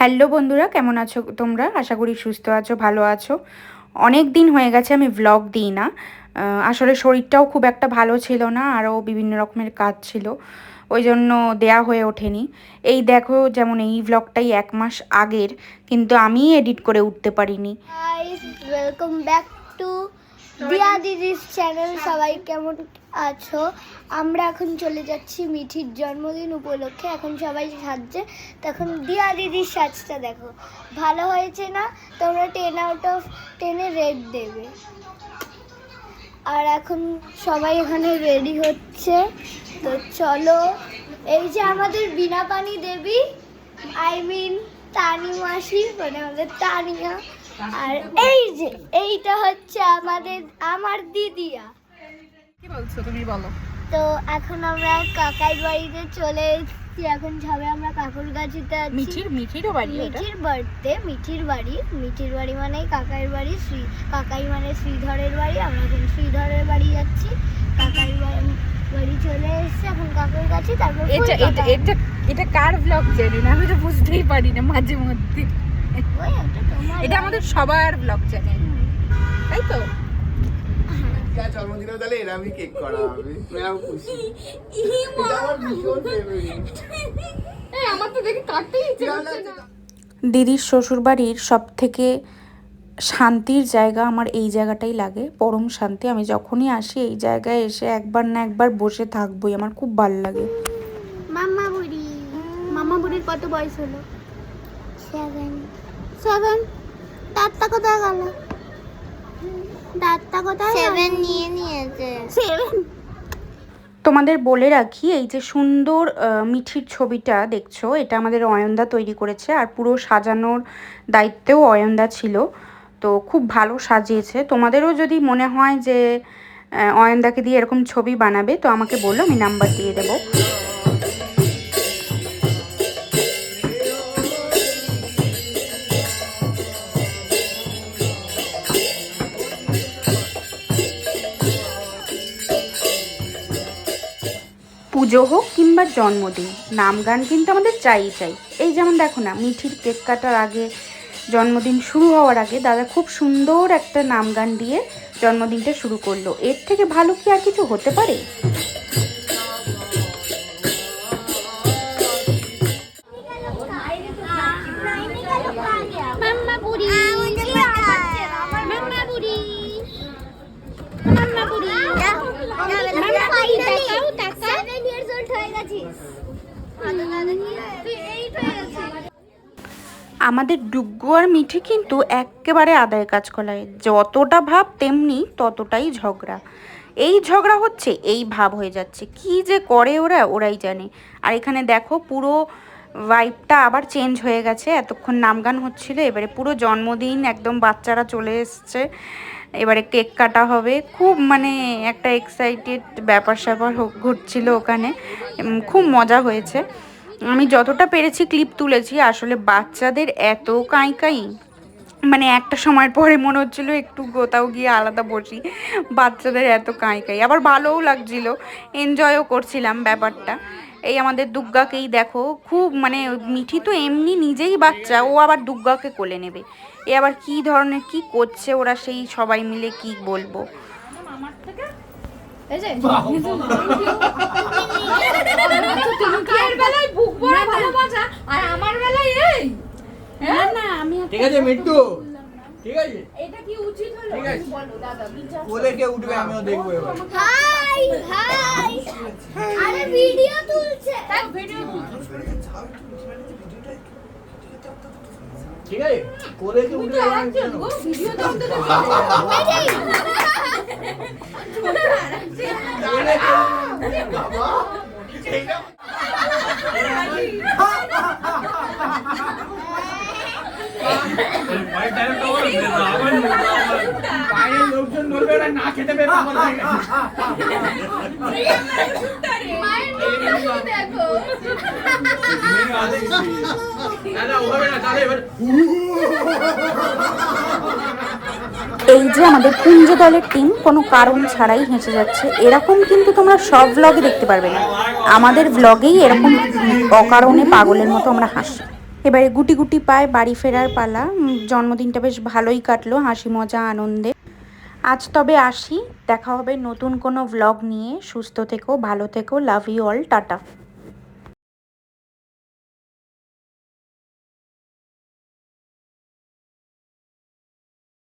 Hello বন্ধুরা, কেমন আছো তোমরা? আশা করি সুস্থ আছো, ভালো আছো। অনেক দিন হয়ে গেছে আমি ভ্লগ দিই না। আসলে শরীরটাও খুব একটা ভালো ছিল না, আরও বিভিন্ন রকমের কাজ ছিল, ওই জন্য দেয়া হয়ে ওঠেনি। এই দেখো, যেমন এই ভ্লগটাই 1 মাস আগের, কিন্তু আমি এডিট করে উঠতে পারিনি। গাইস, ওয়েলকাম ব্যাক টু দিয়া দিদির চ্যানেল। সবাই কেমন আছো? আমরা এখন চলে যাচ্ছি মিঠির জন্মদিন উপলক্ষে। এখন সবাই সাজছে, তখন দিয়া দিদির সাজটা দেখো ভালো হয়েছে না? তোমরা 10/10 রেট দেবে। আর এখন সবাই এখানে রেডি হচ্ছে, তো চলো। এই যে আমাদের বিনা পানি দেবী, তানি মাসি, মানে আমাদের তানিয়া। আর এই যে এইটা হচ্ছে আমার দিদিয়া। কি বলছো তুমি, বলো। তো এখন আমরা কাকাই বাড়িতে চলে এসেছি। এখন যাবে আমরা কাকুর গাছিতে আছি। মিঠিরও বাড়ি, মিঠির বাড়িতে, মিঠির বাড়ি মানেই কাকাইয়ের বাড়ি। কাকাই মানে শ্রীধরের বাড়ি। আমরা এখন শ্রীধরের বাড়ি যাচ্ছি। কাকাই বাড়ি চলে এসেছে, এখন কাকুর কাছে। তারপর এটা কার ব্লগ চ্যানেল আমি তো বুঝতেই পারি না মাঝে মধ্যে। এটা আমাদের সবার ব্লগ চ্যানেল, তাই তো? জন্মদিনে তাহলে এরমই কেক করা হবে, আমি খুশি। এটা আমার ভীষণ ফেভারিট। আমার তো দেখে কাটতেই ইচ্ছে করছে না। দিদির শ্বশুরবাড়ির সবথেকে শান্তির জায়গা আমার এই জায়গাটাই লাগে, পরম শান্তি। আমি যখনই আসি এই জায়গায় এসে একবার না একবার বসে থাকবোই, আমার খুব ভালো লাগে। মামা বুড়ির কত বয়স হলো? 7। দাঁতটা কোথায় গেল? দাঁতটা কোথায়? 7 নিয়ে নিয়েছে। 7। তোমাদের বলে রাখি, এই যে সুন্দর মিঠির ছবিটা দেখছো, এটা আমাদের অয়নদা তৈরি করেছে, আর পুরো সাজানোর দায়িত্বেও অয়নদা ছিল। তো খুব ভালো সাজিয়েছে। তোমাদেরও যদি মনে হয় যে অয়নদাকে দিয়ে এরকম ছবি বানাবে, তো আমাকে বলো, আমি নাম্বার দিয়ে দেবো। পুজো হোক কিংবা জন্মদিন, নাম গান কিন্তু আমাদের চাই। এই যেমন দেখো না, মিঠির কেক কাটার আগে, জন্মদিন শুরু হওয়ার আগে দাদা খুব সুন্দর একটা নাম গান দিয়ে জন্মদিনটা শুরু করলো। এর থেকে ভালো কি আর কিছু হতে পারে? আমাদের ডুগ্গু আর মিঠি কিন্তু একেবারে আদায় কাজ করায়। যতটা ভাব তেমনি ততটাই ঝগড়া। এই ঝগড়া হচ্ছে, এই ভাব হয়ে যাচ্ছে, কি যে করে ওরাই জানে। আর এখানে দেখো, পুরো ভাইবটা আবার চেঞ্জ হয়ে গেছে। এতক্ষণ নামগান হচ্ছিল, এবারে পুরো জন্মদিন, একদম বাচ্চারা চলে এসছে, এবারে কেক কাটা হবে। খুব মানে একটা এক্সাইটেড ব্যাপার স্যাপার ঘটছিল ওখানে, খুব মজা হয়েছে। আমি যতটা পেরেছি ক্লিপ তুলেছি। আসলে বাচ্চাদের এত কাঁই, মানে একটা সময়ের পরে মনে হচ্ছিল একটু কোথাও গিয়ে আলাদা বসি। বাচ্চাদের এত কাঁই, আবার ভালোও লাগছিল, এনজয়ও করছিলাম ব্যাপারটা। এই আমাদের দুর্গাকেই দেখো, খুব মানে মিঠি তো এমনি নিজেই বাচ্চা, ও আবার দুর্গাকে কোলে নেবে। এ আবার কি ধরনের কি করছে ওরা, সেই সবাই মিলে কি বলবো। ঠিক আছে মিট্টু, ঠিক আছে, এটা কি উচিত হলো? ঠিক আছে, কোলে কে উঠবে আমিও দেখবো এবার। হাই আরে ভিডিও তুলছে। ঠিক আছে, কোলে কে উঠবে এবার ভিডিও তো অন্তত বাবা এইটা বাইরের লোকজন বলবে ওরা না খেতে পেয়ে পাগল হয়ে গেছে। এই যে আমাদের কুঞ্জ দলের টিম কোনো কারণ ছাড়াই হেসে যাচ্ছে, এরকম কিন্তু তোমরা সব ব্লগে দেখতে পারবে না। আমাদের ব্লগেই এরকম অকারণে পাগলের মতো আমরা হাসি। এবারে গুটি গুটি পায় বাড়ি ফেরার পালা। জন্মদিনটা বেশ ভালোই কাটলো, হাসি মজা আনন্দে। আজ তবে আসি, দেখা হবে নতুন কোনো ভ্লগ নিয়ে। সুস্থ থেকো, ভালো থেকো, লাভ ইউ অল, টাটা।